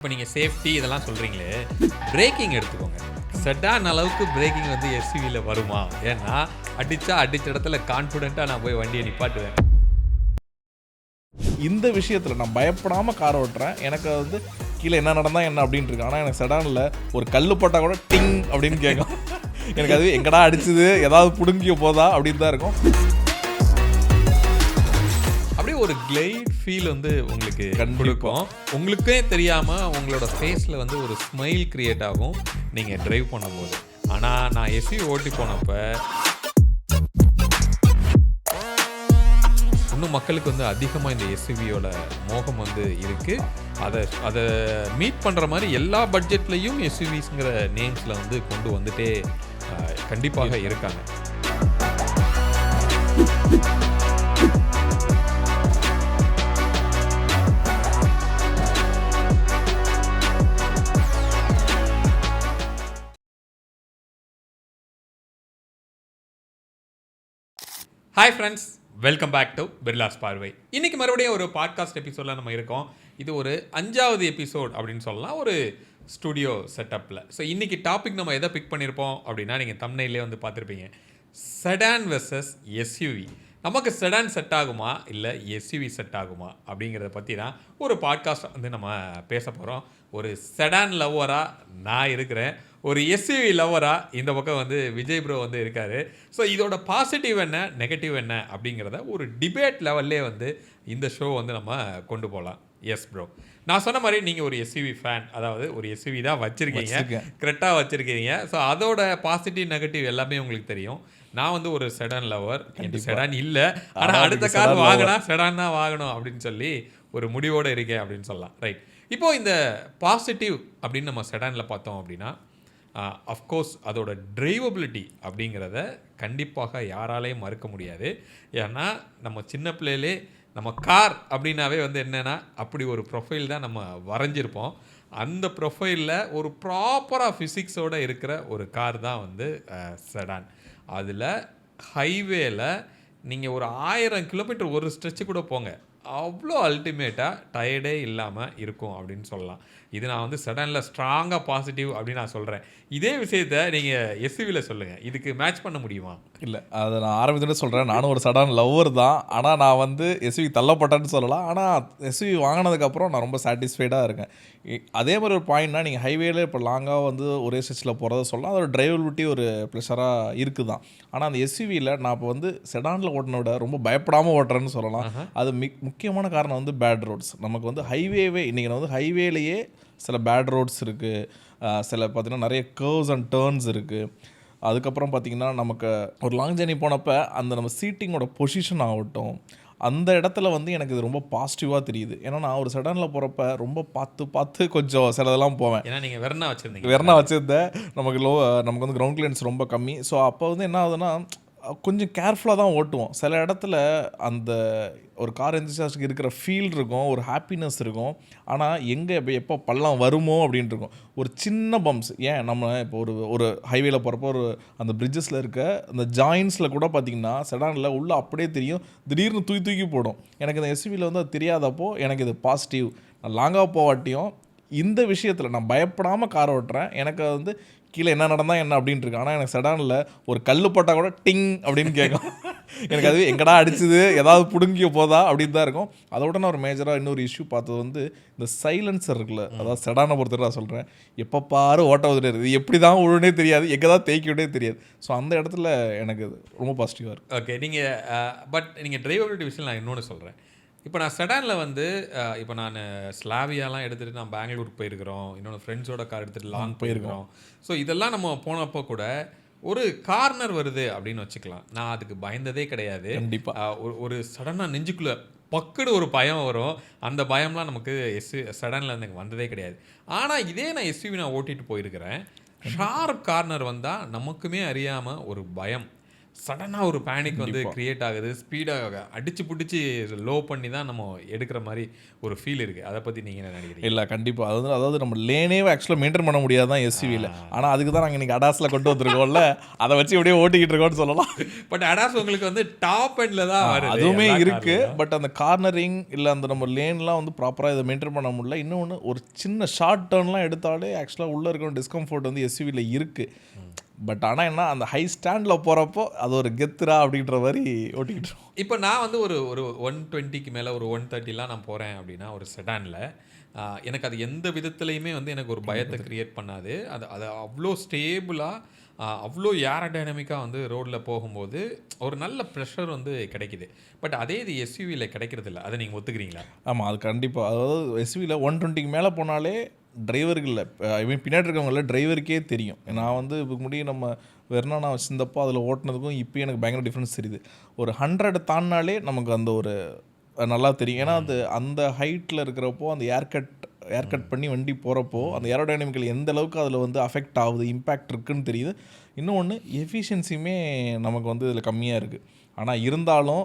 இப்போ நீங்கள் சேஃப்டி இதெல்லாம் சொல்கிறீங்களே, பிரேக்கிங் எடுத்துக்கோங்க. செடான் அளவுக்கு பிரேக்கிங் வந்து எஸ்யூவியில் வருமா? ஏன்னா அடித்த இடத்துல கான்ஃபிடென்ட்டாக நான் போய் வண்டியை நிப்பாட்டுவேன். இந்த விஷயத்தில் நான் பயப்படாமல் கார் ஓட்டுறேன். எனக்கு வந்து கீழே என்ன நடந்தால் என்ன அப்படின்ட்டு இருக்கு. ஆனால் எனக்கு செடானில் ஒரு கல் போட்டால் கூட டிங் அப்படின்னு கேட்கும். எனக்கு அது எங்கடா அடிச்சுது, ஏதாவது பிடுங்கிய போதா அப்படின்னு தான் இருக்கும். அப்படியே ஒரு கிளைட் ஃபீல் வந்து உங்களுக்கு கொடுக்கும். உங்களுக்கே தெரியாமல் உங்களோட ஃபேஸில் வந்து ஒரு ஸ்மைல் கிரியேட் ஆகும் நீங்கள் டிரைவ் பண்ணும்போது. ஆனால் நான் எஸ்யூவி ஓட்டி போனப்போ இன்னும் மக்களுக்கு வந்து அதிகமாக இந்த எஸ்யூவியோட மோகம் வந்து இருக்குது. அதை மீட் பண்ணுற மாதிரி எல்லா பட்ஜெட்லேயும் எஸ்யூவிஸ்ங்கிற நேம்ஸில் வந்து கொண்டு வந்துட்டே கண்டிப்பாக இருக்காங்க. Hi friends, welcome back to Birlas பார்வை. இன்றைக்கி மறுபடியும் ஒரு பாட்காஸ்ட் எபிசோடில் நம்ம இருக்கோம். இது ஒரு 5வது எபிசோட் அப்படின்னு சொல்லலாம், ஒரு ஸ்டுடியோ செட்டப்பில். ஸோ இன்றைக்கி டாபிக் நம்ம எதை பிக் பண்ணியிருப்போம் அப்படின்னா, நீங்கள் தம்ப்நெயிலே வந்து பார்த்துருப்பீங்க, செடான் வெர்சஸ் எஸ்யூவி. நமக்கு செடான் செட் ஆகுமா இல்லை எஸ்யூவி செட் ஆகுமா அப்படிங்கிறத பற்றி தான் ஒரு பாட்காஸ்ட் வந்து நம்ம பேச போகிறோம். ஒரு செடான் லவ்வராக நான் இருக்கிறேன், ஒரு எஸ்யூவி லவ்வராக இந்த பக்கம் வந்து விஜய் ப்ரோ வந்து இருக்கார். ஸோ இதோட பாசிட்டிவ் என்ன, நெகட்டிவ் என்ன அப்படிங்கிறத ஒரு டிபேட் லெவல்லே வந்து இந்த ஷோ வந்து நம்ம கொண்டு போகலாம். எஸ் ப்ரோ, நான் சொன்ன மாதிரி நீங்கள் ஒரு எஸ்யூவி ஃபேன், அதாவது ஒரு எஸ்யூவி தான் வச்சுருக்கீங்க, கரெக்டாக வச்சுருக்கீங்க. ஸோ அதோட பாசிட்டிவ் நெகட்டிவ் எல்லாமே உங்களுக்கு தெரியும். நான் வந்து ஒரு செடான் லவர், எனக்கு செடான் இல்லை, ஆனால் அடுத்த கார் வாங்கினா செடான் தான் வாங்கணும் அப்படின்னு சொல்லி ஒரு முடிவோடு இருக்கேன் அப்படின்னு சொல்லலாம். ரைட், இப்போது இந்த பாசிட்டிவ் அப்படின்னு நம்ம செடானில் பார்த்தோம் அப்படின்னா, அஃப்கோர்ஸ் அதோட டிரைவபிலிட்டி அப்படிங்கிறத கண்டிப்பாக யாராலையும் மறுக்க முடியாது. ஏன்னா நம்ம சின்ன பிள்ளையிலே நம்ம கார் அப்படின்னாவே வந்து என்னென்னா, அப்படி ஒரு ப்ரொஃபைல் தான் நம்ம வரைஞ்சிருப்போம். அந்த ப்ரொஃபைலில் ஒரு ப்ராப்பராக ஃபிசிக்ஸோடு இருக்கிற ஒரு கார் தான் வந்து செடான். அதில் ஹைவேல நீங்கள் ஒரு 1000 கிலோமீட்டர் ஒரு ஸ்ட்ரெச்சு கூட போங்க, அவ்வளோ அல்டிமேட்டாக டயர்டே இல்லாமல் இருக்கும் அப்படின்னு சொல்லலாம். இது நான் வந்து செடானில் ஸ்ட்ராங்காக பாசிட்டிவ் அப்படின்னு நான் சொல்கிறேன். இதே விஷயத்த நீங்கள் எஸ்யூவியில் சொல்லுங்கள், இதுக்கு மேட்ச் பண்ண முடியுமா? இல்லை, அதை நான் ஆரம்பத்தோட சொல்கிறேன், நானும் ஒரு செடான் லவ்வர் தான். ஆனால் நான் வந்து எஸ்யூவி தள்ளப்பட்டேன்னு சொல்லலாம். ஆனால் எஸ்யூவி வாங்கினதுக்கப்புறம் நான் ரொம்ப சாட்டிஸ்ஃபைடாக இருக்கேன். அதே மாதிரி ஒரு பாயிண்ட்னா, நீங்கள் ஹைவேல இப்போ லாங்காக வந்து ஒரே ஸ்ட்ரெச்சில் போகிறத சொல்லலாம், அதோட டிரைவபிலிட்டி ஒரு ப்ளஷராக இருக்குது தான். ஆனால் அந்த எஸ்யூவியில் நான் இப்போ வந்து செடானில் ஓட்டின விட ரொம்ப பயப்படாமல் ஓட்டுறேன்னு சொல்லலாம். அது முக்கியமான காரணம் வந்து பேட் ரோட்ஸ். நமக்கு வந்து ஹைவேவே இன்றைக்கி வந்து ஹைவேலேயே சில பேட் ரோட்ஸ் இருக்குது, சில பார்த்திங்கன்னா நிறைய கர்வ்ஸ் அண்ட் டேர்ன்ஸ் இருக்குது. அதுக்கப்புறம் பார்த்திங்கன்னா நமக்கு ஒரு லாங் ஜர்னி போனப்போ அந்த நம்ம சீட்டிங்கோட பொசிஷன் ஆகட்டும், அந்த இடத்துல வந்து எனக்கு இது ரொம்ப பாசிட்டிவாக தெரியுது. ஏன்னா நான் ஒரு செடானில் போகிறப்ப ரொம்ப பார்த்து கொஞ்சம் சிலதெல்லாம் போவேன். ஏன்னா நீங்கள் வெர்னா வச்சுருந்தேன், நமக்கு வந்து கிரவுண்ட் கிளியரன்ஸ் ரொம்ப கம்மி. ஸோ அப்போ வந்து என்ன ஆகுதுன்னா, கொஞ்சம் கேர்ஃபுல்லாக தான் ஓட்டுவோம். சில இடத்துல அந்த ஒரு கார் என்தூசியாஸ்டுக்கு இருக்கிற ஃபீல் இருக்கும், ஒரு ஹாப்பினஸ் இருக்கும். ஆனால் எங்கே எப்போ பள்ளம் வருமோ அப்படின்ட்டு இருக்கும். ஒரு சின்ன பம்ப்ஸ், ஏன் நம்ம இப்போ ஒரு ஹைவேல போகிறப்போ ஒரு அந்த பிரிட்ஜஸில் இருக்க அந்த ஜாயின்ஸில் கூட பார்த்திங்கன்னா செடானில் உள்ளே அப்படியே தெரியும், திடீர்னு தூக்கி போடும். எனக்கு இந்த எஸ்யூவியில் வந்து அது தெரியாதப்போ எனக்கு இது பாசிட்டிவ். நான் லாங்காக போவாட்டியும் இந்த விஷயத்தில் நான் பயப்படாமல் கார் ஓட்டுறேன். எனக்கு வந்து கீழே என்ன நடந்தால் என்ன அப்படின்ட்டு இருக்கு. ஆனால் எனக்கு செடானில் ஒரு கல் போட்டால் கூட டிங் அப்படின்னு கேட்கும். எனக்கு அது எங்கடா அடிச்சுது, ஏதாவது பிடுங்கிய போதா அப்படின்னு தான் இருக்கும். அதோட நான் ஒரு மேஜராக இன்னொரு இஷ்யூ பார்த்தது வந்து இந்த சைலன்சர் இருக்குல்ல, அதாவது செடானை பொறுத்தவரை நான் சொல்கிறேன், எப்போ பாரு ஓட்ட உதவி இது எப்படி தான் உடனே தெரியாது, எங்கே தான் தேய்க்க விடே தெரியாது. ஸோ அந்த இடத்துல எனக்கு ரொம்ப பாசிட்டிவாக இருக்குது. ஓகே, நீங்கள் டிரைவபிலிட்டி விஷயம் நான் இன்னொன்று சொல்கிறேன். இப்போ நான் செடானில் வந்து இப்போ நான் ஸ்லாவியாலாம் எடுத்துகிட்டு நான் பெங்களூருக்கு போயிருக்கிறோம், இன்னொன்று ஃப்ரெண்ட்ஸோட கார் எடுத்துகிட்டு லாங் போயிருக்கிறோம். ஸோ இதெல்லாம் நம்ம போனப்போ கூட ஒரு கார்னர் வருது அப்படின்னு வச்சுக்கலாம், நான் அதுக்கு பயந்ததே கிடையாது. கண்டிப்பாக ஒரு சடனாக நெஞ்சுக்குள்ளே பக்குன்னு ஒரு பயம் வரும். அந்த பயம்லாம் நமக்கு செடானில் எனக்கு வந்ததே கிடையாது. ஆனால் இதே நான் எஸ்யூவி நான் ஓட்டிகிட்டு போயிருக்கிறேன், ஷார்ப் கார்னர் வந்தால் நமக்குமே அறியாமல் ஒரு பயம். சடனாக ஒரு பேனிக் வந்து கிரியேட் ஆகுது, ஸ்பீடாக அடிச்சு பிடிச்சி லோ பண்ணி தான் நம்ம எடுக்கிற மாதிரி ஒரு ஃபீல் இருக்குது. அதை பற்றி நீங்கள் என்ன நினைக்கிறீங்க? இல்லை கண்டிப்பாக அதாவது நம்ம லேனே ஆக்சுவலாக மெயின்டைன் பண்ண முடியாது தான் எஸ்யூவியில். ஆனால் அதுக்கு தான் நாங்கள் இன்றைக்கி அடாஸில் கொண்டு வந்திருக்கோம்ல, அதை வச்சு இப்படியே ஓட்டிக்கிட்டு இருக்கோம்னு சொல்லலாம். பட் அடாஸ் உங்களுக்கு வந்து டாப் எண்டில் தான் வருது. அதுவுமே இருக்குது. பட் அந்த கார்னரிங் இல்லை அந்த நம்ம லேன்லாம் வந்து ப்ராப்பராக இதை மெயின்டைன் பண்ண முடியல. இன்னொன்று ஒரு சின்ன ஷார்ட் டர்ன்லாம் எடுத்தாலே ஆக்சுவலாக உள்ளே இருக்கிற டிஸ்கம்ஃபர்ட் வந்து எஸ்யூவியில் இருக்குது. பட் ஆனால் என்ன அந்த ஹை ஸ்டாண்டில் போகிறப்போ அது ஒரு கெத்துரா அப்படின்ற மாதிரி ஓட்டிக்கிட்டு. இப்போ நான் வந்து ஒரு 120க்கு மேலே ஒரு 130லாம் நான் போகிறேன் அப்படின்னா ஒரு செடானில் எனக்கு அது எந்த விதத்துலையுமே வந்து எனக்கு ஒரு பயத்தை க்ரியேட் பண்ணாது. அது அவ்வளோ ஸ்டேபிளாக அவ்வளோ ஏரோடைனமிக்காக வந்து ரோடில் போகும்போது ஒரு நல்ல ப்ரெஷர் வந்து கிடைக்குது. பட் அதே இது எஸ்யூவியில் கிடைக்கிறதில்ல. அதை நீங்கள் ஒத்துக்கிறீங்களா? ஆமாம், அது கண்டிப்பாக. அதாவது எஸ்யூவியில் 120க்கு மேலே போனாலே டிரைவர்களில் ஐ மீன் பின்னாடி இருக்கவங்கள டிரைவருக்கே தெரியும். நான் வந்து இதுக்கு முடியும் நம்ம வெறுனா நான் வச்சிருந்தப்போ அதில் ஓட்டினதுக்கும் இப்போ எனக்கு பயங்கர டிஃப்ரென்ஸ் தெரியுது. ஒரு 100 தாண்டினாலே நமக்கு அந்த ஒரு நல்லா தெரியும். ஏன்னா அது அந்த ஹைட்டில் இருக்கிறப்போ அந்த ஏர் கட் பண்ணி வண்டி போகிறப்போ அந்த ஏரோடைனமிக்கல் எந்த அளவுக்கு அதில் வந்து அஃபெக்ட் ஆகுது, இம்பேக்ட் இருக்குதுன்னு தெரியுது. இன்னொன்று எஃபிஷியன்சியுமே நமக்கு வந்து இதில் கம்மியாக இருக்குது. ஆனால் இருந்தாலும்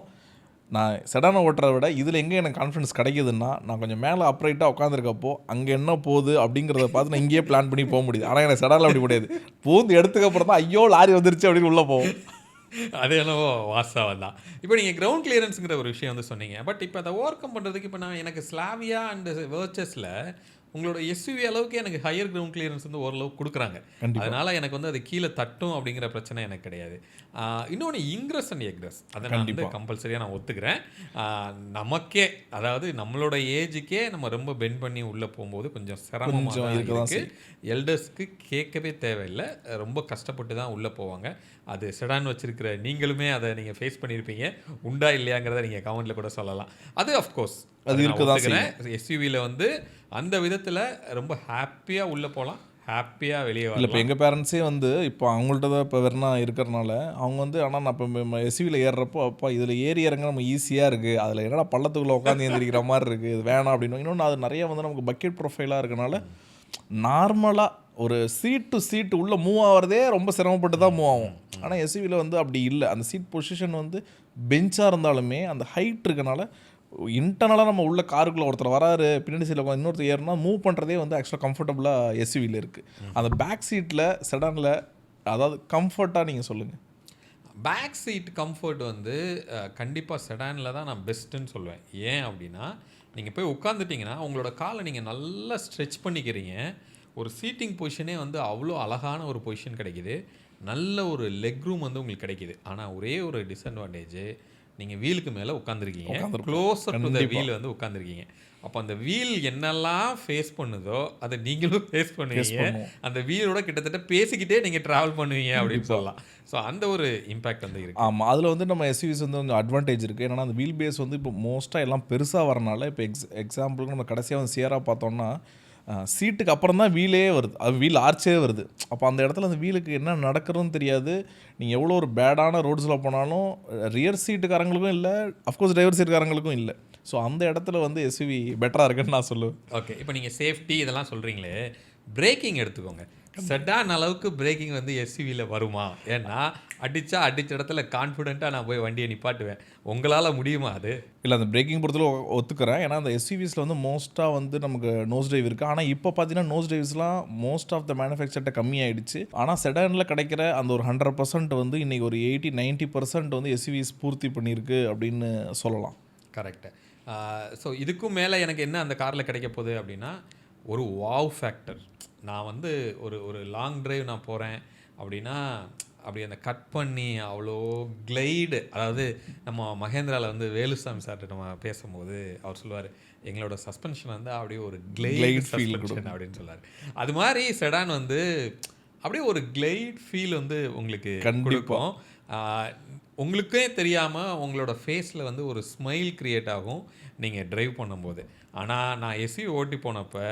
நான் செடானை ஓட்டுறத விட இதில் எங்கே எனக்கு கான்ஃபிடன்ஸ் கிடைக்குதுன்னா, நான் கொஞ்சம் மேலே அப்ரைட்டாக உட்காந்துருக்கப்போ அங்கே என்ன போகுது அப்படிங்கிறத பார்த்து நான் இங்கேயே பிளான் பண்ணி போக முடியுது. ஆனால் எனக்கு செடானில் அப்படி முடியாது. போந்து எடுத்துக்கப்புறம் தான் ஐயோ லாரி வந்துருச்சு அப்படின்னு உள்ளே போவோம். அது என்னவோ வாஸ்தவம் தான். இப்போ நீங்கள் கிரவுண்ட் கிளியரன்ஸுங்கிற ஒரு விஷயம் வந்து சொன்னீங்க. பட் இப்போ அதை ஓவர் கம் பண்ணுறதுக்கு இப்போ நான் எனக்கு ஸ்லாவியா அண்ட் வெர்ச்சஸில் உங்களோட எஸ்யூவி அளவுக்கு எனக்கு ஹையர் கிரவுண்ட் கிளியரன்ஸ் வந்து ஓரளவுக்கு கொடுக்குறாங்க. அதனால எனக்கு வந்து அது கீழே தட்டும் அப்படிங்கிற பிரச்சனை எனக்கு கிடையாது. இன்னொன்று இன்க்ரஸ் அண்ட் எக்ரஸ் அதை நான் வந்து கம்பல்சரியாக நான் ஒத்துக்கிறேன். நமக்கே அதாவது நம்மளோட ஏஜுக்கே நம்ம ரொம்ப பெண்ட் பண்ணி உள்ளே போகும்போது கொஞ்சம் சிரமமாக இருக்குது. எல்டர்ஸ்க்கு கேட்கவே தேவையில்லை, ரொம்ப கஷ்டப்பட்டு தான் உள்ளே போவாங்க. அது செடான் வச்சிருக்கிற நீங்களுமே அதை நீங்கள் ஃபேஸ் பண்ணியிருப்பீங்க. உண்டா இல்லையாங்கிறத நீங்கள் கமெண்ட்டில் கூட சொல்லலாம். அது அஃப்கோர்ஸ் அது இருக்குதான். எஸ்யூவியில் வந்து அந்த விதத்தில் ரொம்ப ஹாப்பியாக உள்ளே போகலாம், ஹாப்பியாக வெளியே வரலாம். இப்போ எங்கள் பேரண்ட்ஸே வந்து இப்போ அவங்கள்ட்ட தான் இப்போ வெறுனா இருக்கிறனால அவங்க வந்து ஆனால் நான் இப்போ எஸ்யூவியில் ஏறுறப்போ அப்பா இதில் ஏறி இறங்க நம்ம ஈஸியாக இருக்குது, அதில் என்னடா பள்ளத்துக்குள்ளே உட்காந்து ஏந்திரிக்கிற மாதிரி இருக்குது, இது வேணாம் அப்படின்னு. இன்னொன்று அது நிறைய வந்து நமக்கு பக்கெட் ப்ரொஃபைலாக இருக்கனால நார்மலாக ஒரு சீட் டு சீட் உள்ளே மூவ் ஆகிறதே ரொம்ப சிரமப்பட்டு தான் மூவ் ஆகும். ஆனால் எஸ்யூவியில் வந்து அப்படி இல்லை. அந்த சீட் பொசிஷன் வந்து பெஞ்சாக இருந்தாலுமே அந்த ஹைட் இருக்கனால இன்டர்னலாக நம்ம உள்ள காருக்குள்ளே ஒருத்தர் வராரு பின்னாடி சீட்டில் உட்காந்து இன்னொருத்தர் ஏறுனா மூவ் பண்ணுறதே வந்து ஆக்சுவலாக கம்ஃபர்டபுளாக எஸ்யூவியில் இருக்குது. அந்த பேக் சீட்டில் செடானில் அதாவது கம்ஃபர்ட்டாக நீங்கள் சொல்லுங்கள். பேக் சீட் கம்ஃபர்ட் வந்து கண்டிப்பாக செடானில் தான் நான் பெஸ்ட்டுன்னு சொல்லுவேன். ஏன் அப்படின்னா நீங்கள் போய் உட்காந்துட்டிங்கன்னா உங்களோட காலை நீங்கள் நல்லா ஸ்ட்ரெச் பண்ணிக்கிறீங்க. ஒரு சீட்டிங் பொசிஷனே வந்து அவ்வளோ அழகான ஒரு பொசிஷன் கிடைக்கிது, நல்ல ஒரு லெக் ரூம் வந்து உங்களுக்கு கிடைக்கிது. ஆனால் ஒரே ஒரு டிஸ்அட்வான்டேஜ், நீங்கள் வீலுக்கு மேலே உட்காந்துருக்கீங்க, க்ளோஸர் டு த வீல் வந்து உட்காந்துருக்கீங்க. அப்போ அந்த வீல் என்னெல்லாம் ஃபேஸ் பண்ணுதோ அதை நீங்களும் ஃபேஸ் பண்ணுவீங்க. அந்த வீலோட கிட்டத்தட்ட பேசிக்கிட்டே நீங்கள் ட்ராவல் பண்ணுவீங்க அப்படின்னு சொல்லலாம். ஸோ அந்த ஒரு இம்பேக்ட் வந்து இருக்குது. ஆமாம், அதில் வந்து நம்ம எஸ்யூவிஸ் வந்து கொஞ்சம் அட்வான்டேஜ் இருக்குது. ஏன்னா அந்த வீல் பேஸ் வந்து இப்போ மோஸ்ட்டாக எல்லாம் பெருசாக வரனால இப்போ எக்ஸாம்பிளுக்கு நம்ம கடைசியாக வந்து சியராக பார்த்தோம்னா சீட்டுக்கு அப்புறம் தான் வீலே வருது, அது வீல் ஆர்ச்சே வருது. அப்போ அந்த இடத்துல அந்த வீலுக்கு என்ன நடக்கிறதுன்னு தெரியாது. நீங்கள் எவ்வளோ ஒரு பேடான ரோட்ஸில் போனாலும் ரியர் சீட்டுக்காரங்களுக்கும் இல்லை, அஃப்கோர்ஸ் டிரைவர் சீட்டுக்காரங்களுக்கும் இல்லை. ஸோ அந்த இடத்துல வந்து எஸ்யூவி பெட்டராக இருக்குன்னு நான் சொல்லுவேன். ஓகே, இப்போ நீங்கள் சேஃப்டி இதெல்லாம் சொல்கிறீங்களே, பிரேக்கிங் எடுத்துக்கோங்க. செடான் அளவுக்கு பிரேக்கிங் வந்து எஸ்யூவியில் வருமா? ஏன்னா அடித்தா அடித்த இடத்துல கான்ஃபிடென்ட்டாக நான் போய் வண்டியை நிப்பாட்டுவேன். உங்களால் முடியுமா அது? இல்லை, அந்த பிரேக்கிங் பொறுத்தவரை ஒத்துக்கிறேன். ஏன்னா அந்த எஸ்யூவிஸில் வந்து மோஸ்ட்டாக வந்து நமக்கு நோஸ் டிரைவ் இருக்குது. ஆனால் இப்போ பார்த்தீங்கன்னா நோஸ் டிரைவ்ஸ்லாம் மோஸ்ட் ஆஃப் த மேனுஃபேக்சர்கிட்ட கம்மியாயிடுச்சு. ஆனால் செடானில் கிடைக்கிற அந்த ஒரு 100% வந்து இன்றைக்கி ஒரு 80-90% வந்து எஸ்யூவிஸ் பூர்த்தி பண்ணியிருக்கு அப்படின்னு சொல்லலாம். கரெக்டு. ஸோ இதுக்கும் மேலே எனக்கு என்ன அந்த காரில் கிடைக்க போகுது அப்படின்னா ஒரு வாவ் ஃபேக்டர். நான் வந்து ஒரு லாங் டிரைவ் நான் போகிறேன் அப்படின்னா அப்படி அந்த கட் பண்ணி அவ்வளோ கிளைடு, அதாவது நம்ம மகேந்திராவில் வந்து வேலுசாமி சார்கிட்ட நம்ம பேசும்போது அவர் சொல்லுவார், எங்களோட சஸ்பென்ஷன் வந்து அப்படியே ஒரு கிளைட் சஸ்பென்ஷன் அப்படின்னு சொல்லுவார். அது மாதிரி செடான் வந்து அப்படியே ஒரு கிளைட் ஃபீல் வந்து உங்களுக்கு கொடுக்கும். உங்களுக்கே தெரியாமல் உங்களோட ஃபேஸில் வந்து ஒரு ஸ்மைல் க்ரியேட் ஆகும் நீங்கள் ட்ரைவ் பண்ணும்போது. ஆனால் நான் எஸ்யூவி ஓட்டி போனப்போ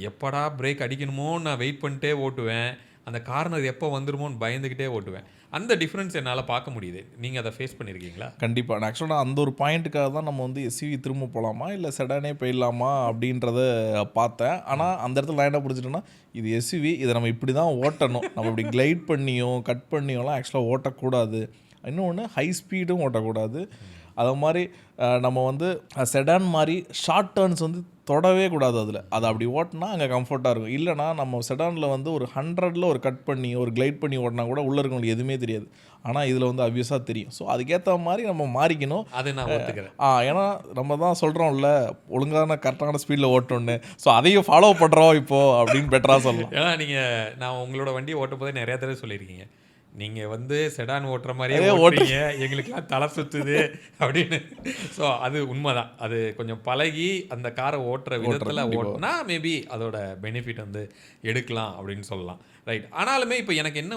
எப்படா பிரேக் அடிக்கணுமோன்னு நான் வெயிட் பண்ணிட்டே ஓட்டுவேன், அந்த கார்னர் எப்போ வந்துருமோன்னு பயந்துக்கிட்டே ஓட்டுவேன். அந்த டிஃப்ரென்ஸ் என்னால் பார்க்க முடியுது. நீங்கள் அதை ஃபேஸ் பண்ணியிருக்கீங்களா? கண்டிப்பாக. நான் ஆக்சுவலாக அந்த ஒரு பாயிண்ட்டுக்காக தான் நம்ம வந்து எஸ்யூவி திரும்ப போகலாமா இல்லை செடானே போயிடலாமா அப்படின்றத பார்த்தேன். ஆனால் அந்த இடத்துல நான் என்ன புரிஞ்சுட்டேன்னா, இது எஸ்யூவி, இதை நம்ம இப்படி தான் ஓட்டணும், நம்ம இப்படி கிளைட் பண்ணியோ கட் பண்ணியோலாம் ஆக்சுவலாக ஓட்டக்கூடாது. இன்னொன்று ஹை ஸ்பீடும் ஓட்டக்கூடாது. அது மாதிரி நம்ம வந்து செடான் மாதிரி ஷார்ட் டர்ன்ஸ் வந்து தொடவே கூடாது. அது அப்படி ஓட்டினா அங்கே கம்ஃபர்ட்டாக இருக்கும். இல்லைனா நம்ம செடானில் வந்து ஒரு 100ல் ஒரு கட் பண்ணி ஒரு கிளைட் பண்ணி ஓட்டினா கூட உள்ளே இருக்கவங்களுக்கு எதுவுமே தெரியாது. ஆனால் இதில் வந்து அப்வியஸாக தெரியும். ஸோ அதுக்கேற்ற மாதிரி நம்ம மாறிக்கணும். அது நான் ஒத்துக்கிறேன். ஏன்னா நம்ம தான் சொல்கிறோம்ல ஒழுங்கான கரெக்டான ஸ்பீடில் ஓட்டணுன்னு. ஸோ அதையும் ஃபாலோ பண்ணுறோம் இப்போது அப்படின்னு பெட்டராக சொல்லலாம். ஏன்னா நான் உங்களோட வண்டியை ஓட்டும் போதே நிறையா தடவை சொல்லியிருக்கீங்க, நீங்கள் வந்து செடான் ஓட்டுற மாதிரியே ஓட்டுறீங்க, எங்களுக்கெல்லாம் தலை சுற்றுது அப்படின்னு. ஸோ அது உண்மைதான். அது கொஞ்சம் பழகி அந்த காரை ஓட்டுற விதத்தில் ஓட்டினா மேபி அதோட பெனிஃபிட் வந்து எடுக்கலாம் அப்படின்னு சொல்லலாம். ரைட். ஆனாலுமே இப்போ எனக்கு என்ன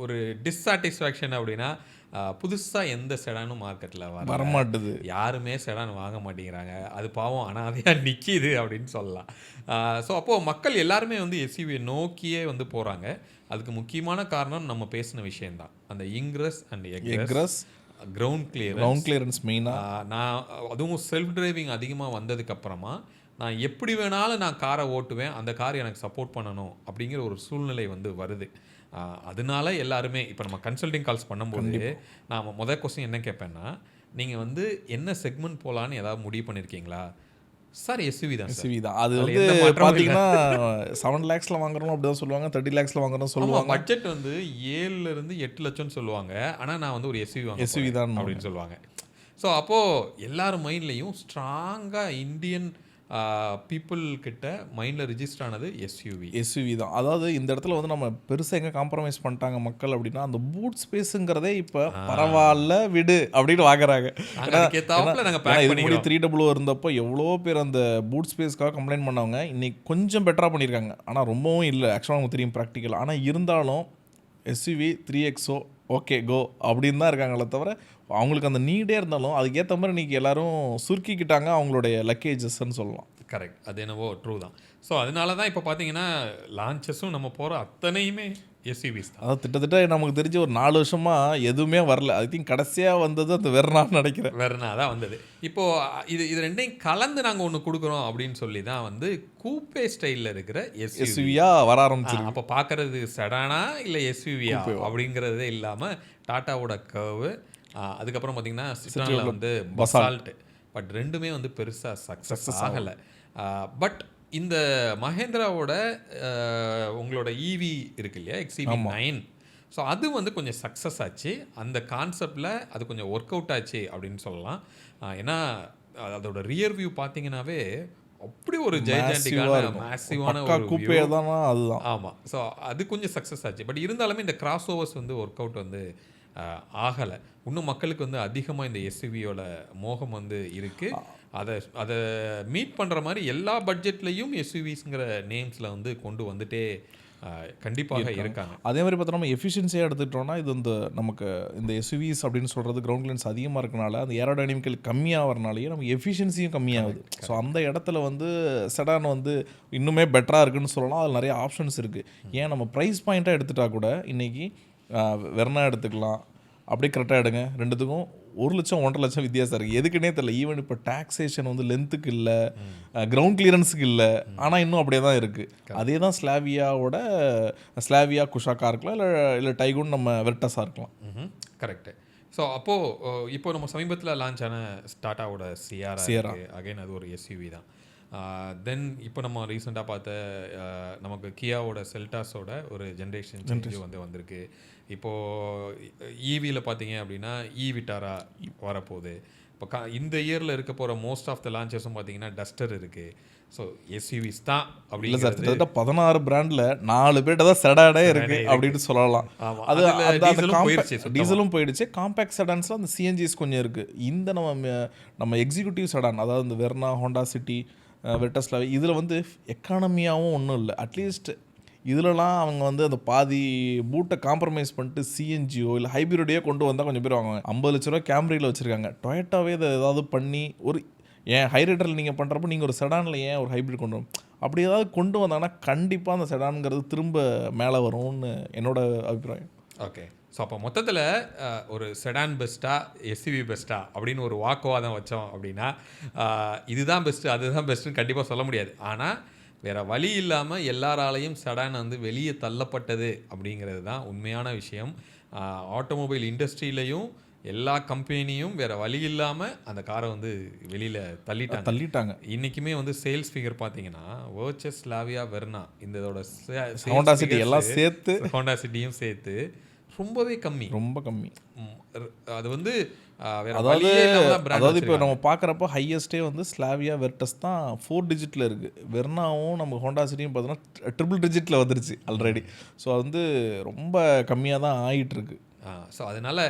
ஒரு டிஸ்சாட்டிஸ்ஃபேக்ஷன் அப்படின்னா, புதுசாக எந்த செடானும் மார்க்கெட்டில் வரமாட்டுது. யாருமே செடான் வாங்க மாட்டேங்கிறாங்க. அது பாவம் அனாதையாக நிற்கிது அப்படின்னு சொல்லலாம். ஸோ அப்போது மக்கள் எல்லாருமே வந்து எஸ்யூவியை நோக்கியே வந்து போகிறாங்க. அதுக்கு முக்கியமான காரணம் நம்ம பேசின விஷயம்தான், அந்த இன்க்ரஸ் அண்ட் எக்ரஸ், கிரவுண்ட் கிளியரன்ஸ் மெயினாக. நான் அதுவும் செல்ஃப் டிரைவிங் அதிகமாக வந்ததுக்கப்புறமா நான் எப்படி வேணாலும் நான் காரை ஓட்டுவேன், அந்த கார் எனக்கு சப்போர்ட் பண்ணணும் அப்படிங்கிற ஒரு சூழ்நிலை வந்து வருது. அதனால எல்லாருமே இப்போ நம்ம கன்சல்டிங் கால்ஸ் பண்ணும்போது நான் முதல் கொஸ்டின் என்ன கேட்பேன்னா, நீங்கள் வந்து என்ன செக்மெண்ட் போகலான்னு ஏதாவது முடிவு பண்ணியிருக்கீங்களா? சார் எஸ்யூவி தான். அது வந்து பார்த்தீங்கன்னா 7 lakhsல வாங்குறோம் அப்படி தான் சொல்லுவாங்க, 30 lakhsல வாங்குறோம் சொல்லுவாங்க. பட்ஜெட் வந்து 7லேருந்து 8 லட்சம்னு சொல்லுவாங்க. ஆனால் நான் வந்து ஒரு எஸ்யூவி தான் அப்படின்னு சொல்லுவாங்க. ஸோ அப்போது எல்லாரும் மைண்ட்லேயும் ஸ்ட்ராங்காக இந்தியன் பீப்புள் கிட்ட மைண்டில் ரிஜிஸ்டர் ஆனது எஸ்யூவி தான். அதாவது இந்த இடத்துல வந்து நம்ம பெருசாக எங்கே காம்ப்ரமைஸ் பண்ணிட்டாங்க மக்கள் அப்படின்னா, அந்த பூட் ஸ்பேஸுங்கிறதே இப்போ பரவாயில்ல விடு அப்படின்னு வாங்குறாங்க. இதுக்கு முன்னாடி 300 இருந்தப்போ எவ்வளோ பேர் அந்த பூட் ஸ்பேஸ்க்காக கம்ப்ளைண்ட் பண்ணவங்க இன்னைக்கு கொஞ்சம் பெட்டராக பண்ணியிருக்காங்க. ஆனால் ரொம்பவும் இல்லை, ஆக்சுவலாக நமக்கு தெரியும் ப்ராக்டிக்கல். ஆனால் இருந்தாலும் எஸ்யூவி 3XO ஓகே கோ அப்படின்னு தான் இருக்காங்களே தவிர அவங்களுக்கு அந்த நீடே இருந்தாலும் அதுக்கேற்ற மாதிரி இன்றைக்கி எல்லோரும் சுருக்கிக்கிட்டாங்க அவங்களுடைய லக்கேஜஸ்ன்னு சொல்லலாம். கரெக்ட். அது என்னவோ ட்ரூ தான். ஸோ அதனால தான் இப்போ பார்த்தீங்கன்னா லான்ச்சஸும் நம்ம போகிற அத்தனையுமே எஸ்யூவிஸ் தான். அதாவது கிட்டத்தட்ட நமக்கு தெரிஞ்ச ஒரு 4 வருஷமாக எதுவுமே வரல. ஐ திங்க் கடைசியாக வந்தது அந்த வெர்னான்னு நினைக்கிறேன். வெர்னா தான் வந்தது. இப்போது இது ரெண்டையும் கலந்து நாங்கள் ஒன்று கொடுக்குறோம் அப்படின்னு சொல்லி தான் வந்து கூப்பே ஸ்டைலில் இருக்கிற எஸ்யூவியாக வர ஆரம்பிச்சிருக்கு. அப்போ பார்க்குறது செடானா இல்லை எஸ்யூவியா அப்படிங்கிறதே இல்லாமல் டாட்டாவோட கர்வு, அதுக்கப்புறம் பார்த்தீங்கன்னா சிட்ரானில் வந்து பசால்ட், பட் ரெண்டுமே வந்து பெருசாக சக்ஸஸ் ஆகலை. பட் இந்த மஹேந்திராவோட உங்களோட ஈவி இருக்கு இல்லையா, XEV 9, ஸோ அது வந்து கொஞ்சம் சக்ஸஸ் ஆச்சு. அந்த கான்செப்டில் அது கொஞ்சம் ஒர்க் அவுட் ஆச்சு அப்படின்னு சொல்லலாம். ஏன்னா அதோட ரியர் வியூ பார்த்தீங்கன்னாவே அப்படி ஒரு ஜெயஜாண்டிக்கான மேசிவான ஒரு கூப்பே தான் அதுதான். ஆமாம். ஸோ அது கொஞ்சம் சக்ஸஸ் ஆச்சு. பட் இருந்தாலுமே இந்த கிராஸ் ஓவர்ஸ் வந்து ஒர்க் அவுட் வந்து ஆகலை. இன்னும் மக்களுக்கு வந்து அதிகமாக இந்த எஸ்யூவியோட மோகம் வந்து இருக்குது. அதை மீட் பண்ணுற மாதிரி எல்லா பட்ஜெட்லேயும் எஸ்யூவிஸ்ங்கிற நேம்ஸில் வந்து கொண்டு வந்துட்டே கண்டிப்பாக இருக்காங்க. அதே மாதிரி பார்த்தா நம்ம எஃபிஷியன்சியாக எடுத்துக்கிட்டோம்னா இது இந்த நமக்கு இந்த எஸ்யூவிஸ் அப்படின்னு சொல்கிறது கிரவுண்ட் கிளியரன்ஸ் அதிகமாக இருக்கனால அந்த ஏரோடைனமிக்கல் கம்மியாகிறனாலேயே நமக்கு எஃபிஷியன்சியும் கம்மியாகுது. ஸோ அந்த இடத்துல வந்து செடான் வந்து இன்னுமே பெட்டராக இருக்குதுன்னு சொல்லலாம். அதில் நிறைய ஆப்ஷன்ஸ் இருக்குது. ஏன் நம்ம ப்ரைஸ் பாயிண்ட்டாக எடுத்துட்டா கூட இன்றைக்கி வெர்னா எடுத்துக்கலாம், அப்படியே கரெக்டாக எடுங்க, ரெண்டுத்துக்கும் 1 லட்சம் 1.5 லட்சம் வித்தியாசம் இருக்குது. எதுக்குன்னே தெரியல. ஈவன் இப்போ டாக்ஸேஷன் வந்து லென்த்துக்கு இல்லை, கிரவுண்ட் கிளியரன்ஸுக்கு இல்லை, ஆனால் இன்னும் அப்படியே தான் இருக்குது. அதே தான் ஸ்லாவியா குஷாக்காக இருக்கலாம், இல்லை டைகூன் நம்ம வெர்டஸாக இருக்கலாம். கரெக்டு. ஸோ அப்போது இப்போ நம்ம சமீபத்தில் லான்ச் ஆன டாட்டாவோட சியாரா அகைன் அது ஒரு எஸ்யூவி தான். தென் இப்போ நம்ம ரீசெண்டாக பார்த்த நமக்கு கியாவோட செல்டாஸோட ஒரு ஜென்ரேஷன் வந்து வந்திருக்கு. இப்போது ஈவியில் பார்த்தீங்க அப்படின்னா விட்டாரா வரப்போகுது. இப்போ இந்த இயரில் இருக்க போகிற மோஸ்ட் ஆஃப் த லான்ச்சஸும் பார்த்தீங்கன்னா டஸ்டர் இருக்குது. ஸோ எஸ்யூவிஸ் தான் அப்படி இல்லை சார். கிட்டத்தட்ட 16 பிராண்டில் 4 பேர்ட்ட தான் செடானே இருக்குது அப்படின்னு சொல்லலாம். அது டீசலும் போயிடுச்சு. காம்பேக்ட் செடான்ஸில் அந்த சிஎன்ஜிஸ் கொஞ்சம் இருக்குது. இந்த நம்ம எக்ஸிக்யூட்டிவ் செடான், அதாவது இந்த வெர்னா, ஹோண்டா சிட்டி, வெர்டஸ்லாவி, இதில் வந்து எக்கானமியாகவும் ஒன்றும் இல்லை. அட்லீஸ்ட் இதிலலாம் அவங்க வந்து அந்த பாதி பூட்டை காம்ப்ரமைஸ் பண்ணிட்டு சிஎன்ஜியோ இல்லை ஹைப்ரிடையோ கொண்டு வந்தால் கொஞ்சம் பேர் வாங்குவாங்க. 50 லட்ச ரூபா கேம்ரியில் வச்சுருக்காங்க. டொயோட்டாவே இதை ஏதாவது பண்ணி ஒரு ஹைரைடரில் நீங்கள் பண்ணுறப்போ நீங்கள் ஒரு செடானில் ஏன் ஒரு ஹைப்ரிட் கொண்டு வரும், அப்படி ஏதாவது கொண்டு வந்தாங்கன்னா கண்டிப்பாக அந்த செடானுங்கிறது திரும்ப மேலே வரும்னு என்னோட அபிப்பிராயம். ஓகே. ஸோ அப்போ மொத்தத்தில் ஒரு செடான் பெஸ்ட்டா எஸ்யூவி பெஸ்ட்டா அப்படின்னு ஒரு வாக்குவாதம் வச்சோம் அப்படின்னா இதுதான் பெஸ்ட்டு அதுதான் பெஸ்ட்டுன்னு கண்டிப்பாக சொல்ல முடியாது. ஆனால் வேறு வழி இல்லாமல் எல்லாராலையும் செடான் வந்து வெளியே தள்ளப்பட்டது அப்படிங்கிறது தான் உண்மையான விஷயம். ஆட்டோமொபைல் இண்டஸ்ட்ரியிலையும் எல்லா கம்பெனியும் வேறு வழி இல்லாமல் அந்த காரை வந்து வெளியில் தள்ளிட்டாங்க. இன்றைக்குமே வந்து சேல்ஸ் ஃபிகர் பார்த்தீங்கன்னா வர்ச்சஸ் லாவியா வெர்னா இதோட ஹோண்டா சிட்டி எல்லாம் சேர்த்து ஹோண்டா சிட்டியும் சேர்த்து ரொம்பவே கம்மி. அது வந்து அதாவது இப்போ நம்ம பார்க்குறப்போ ஹையஸ்டே வந்து ஸ்லாவியா வெர்டஸ் தான் 4 டிஜிட்டில் இருக்குது. வெர்னாவும் நம்ம ஹோண்டா சிட்டியும் பார்த்தோன்னா ட்ரிபிள் டிஜிட்டில் வந்துருச்சு ஆல்ரெடி. ஸோ அது வந்து ரொம்ப கம்மியாக தான் ஆகிட்டுருக்கு. ஸோ அதனால்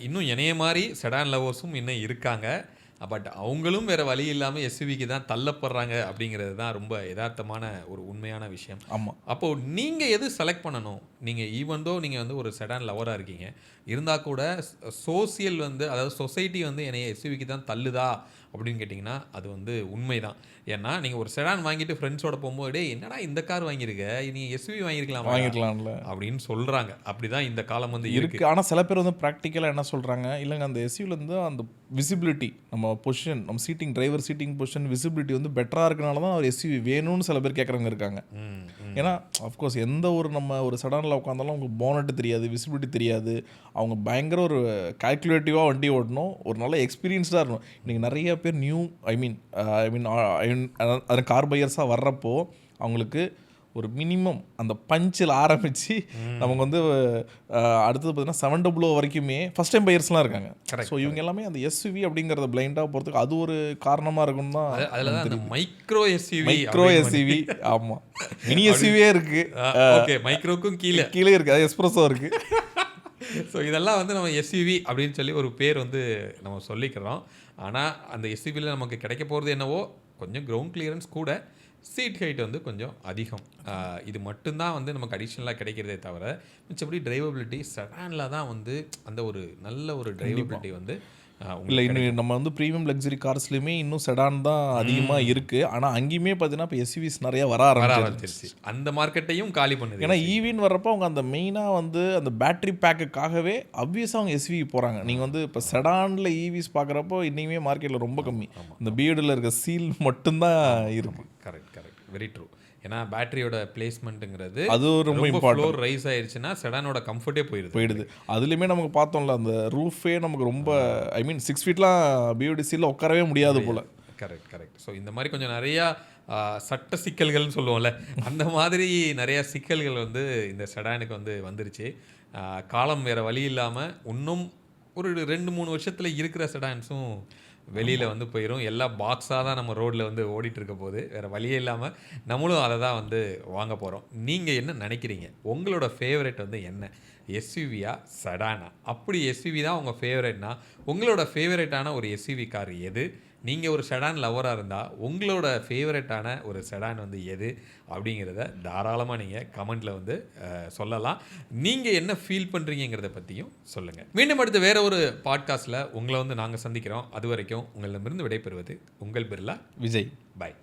இன்னும் இணைய மாதிரி செடான் லவர்ஸும் இன்னும் இருக்காங்க. பட் அவங்களும் வேறு வழி இல்லாமல் எஸ்யூவிக்கு தான் தள்ளப்படுறாங்க அப்படிங்கிறது தான் ரொம்ப யதார்த்தமான ஒரு உண்மையான விஷயம். ஆமாம். அப்போது நீங்கள் எது செலக்ட் பண்ணணும்? நீங்கள் ஈவன்தோ நீங்கள் வந்து ஒரு செடான் லவராக இருக்கீங்க, இருந்தால் கூட சோசியல் வந்து அதாவது சொசைட்டி வந்து என்னைய எஸ்யூவிக்கு தான் தள்ளுதா அப்படின்னு கேட்டிங்கன்னா அது வந்து உண்மை தான். ஏன்னா நீங்கள் ஒரு செடான் வாங்கிட்டு ஃப்ரெண்ட்ஸோட போகும்போது என்னடா இந்த கார் வாங்கியிருக்க, நீ எஸ்யூவி வாங்கியிருக்கலாம்ல அப்படின்னு சொல்கிறாங்க. அப்படி தான் இந்த காலம் வந்து இருக்குது. ஆனால் சில பேர் வந்து ப்ராக்டிக்கலாக என்ன சொல்கிறாங்க, இல்லைங்க அந்த எஸ்யூவிலேருந்து அந்த விசிபிலிட்டி நம்ம பொசிஷன் நம்ம seating driver seating position visibility வந்து பெட்டராக இருக்கனால தான் ஒரு எஸ்யூவி வேணும்னு சில பேர் கேட்குறவங்க இருக்காங்க. ஏன்னா அஃப்கோர்ஸ் எந்த ஒரு நம்ம ஒரு செடானில் உட்காந்தாலும் அவங்க போனட்டு தெரியாது, விசிபிலிட்டி தெரியாது, அவங்க பயங்கர ஒரு கால்குலேட்டிவாக வண்டி ஓட்டணும், ஒரு நல்ல எக்ஸ்பீரியன்ஸ்டாக இருக்கணும். இன்றைக்கி நிறைய பேர் நியூ ஐ மீன் அது கார் பையர்ஸாக வர்றப்போ அவங்களுக்கு ஒரு மினிமம் அந்த பஞ்சில் ஆரம்பித்து நமக்கு வந்து அடுத்தது பார்த்தீங்கன்னா 700 வரைக்குமே ஃபஸ்ட் டைம் பையர்ஸ்லாம் இருக்காங்க. ஸோ இவங்க எல்லாமே அந்த எஸ்யூவி அப்படிங்கிறத பிளைண்டாக போகிறதுக்கு அது ஒரு காரணமாக இருக்கும் தான். அதில் தான் மைக்ரோ எஸ்யூவி ஆமாம், மினி எஸ்யூவியே இருக்குது, மைக்ரோக்கும் கீழே இருக்குது, அது எஸ்ப்ரெஸோ இருக்குது. ஸோ இதெல்லாம் வந்து நம்ம எஸ்யூவி அப்படின்னு சொல்லி ஒரு பேர் வந்து நம்ம சொல்லிக்கிறோம். ஆனால் அந்த எஸ்யூவியில் நமக்கு கிடைக்க போகிறது என்னவோ கொஞ்சம் கிரவுண்ட் கிளியரன்ஸ் கூட, சீட் ஹைட் வந்து கொஞ்சம் அதிகம். இது மட்டும்தான் வந்து நமக்கு அடிஷ்னலாக கிடைக்கிறதே தவிர மிச்சப்படி டிரைவபிலிட்டி செடானில் தான் வந்து அந்த ஒரு நல்ல ஒரு டிரைவபிலிட்டி வந்து இல்லை. இன்னும் நம்ம வந்து ப்ரீமியம் லக்ஸரி கார்ஸ்லையுமே இன்னும் செடான் தான் அதிகமாக இருக்குது. ஆனால் அங்கேயுமே பார்த்தீங்கன்னா இப்போ எஸ்யூவிஸ் நிறைய வர ஆரம்பிச்சிருச்சு. அந்த மார்க்கெட்டையும் காலி பண்ணுது. ஏன்னா ஈவின்னு வர்றப்போ அவங்க அந்த மெயினாக வந்து அந்த பேட்டரி பேக்குக்காகவே அப்வியஸாக அவங்க எஸ்யூவி போகிறாங்க. நீங்கள் வந்து இப்போ செடானில் ஈவிஸ் பார்க்குறப்போ இன்னுமே மார்க்கெட்டில் ரொம்ப கம்மி. இந்த பிஎடில் இருக்க சீல் மட்டும்தான் இருக்குது. Correct, very true. ஏன்னா பேட்டரியோட பிளேஸ்மெண்ட்டுங்கிறது அது ரொம்ப இம்பார்ட்டன்ட். ரைஸ் ஆயிடுச்சுன்னா செடானோட கம்ஃபர்ட்டே போயிடுது. அதுலேயுமே நமக்கு பார்த்தோம்ல அந்த ரூஃபே நமக்கு ரொம்ப ஐ மீன் 6 ஃபீட்லாம் பிஓடிசியில் உட்காரவே முடியாது போல். கரெக்ட். ஸோ இந்த மாதிரி கொஞ்சம் நிறையா சட்ட சிக்கல்கள்னு சொல்லுவோம்ல, அந்த மாதிரி நிறையா சிக்கல்கள் வந்து இந்த செடானுக்கு வந்து வந்துருச்சு. காலம் வேறு வழி இல்லாமல் இன்னும் ஒரு 2-3 வருஷத்தில் இருக்கிற செடான்ஸும் வெளியில் வந்து போயிடும். எல்லாம் பாக்ஸாக தான் நம்ம ரோட்டில் வந்து ஓடிட்டுருக்க போது, வேறு வழியே இல்லாமல் நம்மளும் அதை தான் வந்து வாங்க போகிறோம். நீங்கள் என்ன நினைக்கிறீங்க? உங்களோட ஃபேவரட் வந்து என்ன, எஸ்யூவியா செடானா? அப்படி எஸ்யூவி தான் உங்கள் ஃபேவரட்னா உங்களோட ஃபேவரட்டான ஒரு எஸ்யூவி கார் எது? நீங்கள் ஒரு செடான் லவராக இருந்தால் உங்களோட ஃபேவரட்டான ஒரு செடான் வந்து எது அப்படிங்கிறத தாராளமாக நீங்கள் கமெண்ட்டில் வந்து சொல்லலாம். நீங்கள் என்ன ஃபீல் பண்ணுறீங்கிறத பற்றியும் சொல்லுங்கள். மீண்டும் அடுத்து வேறு ஒரு பாட்காஸ்ட்டில் உங்களை வந்து நாங்கள் சந்திக்கிறோம். அது வரைக்கும் உங்களிடமிருந்து விடைபெறுவது உங்கள் பிர்லா விஜய். பை.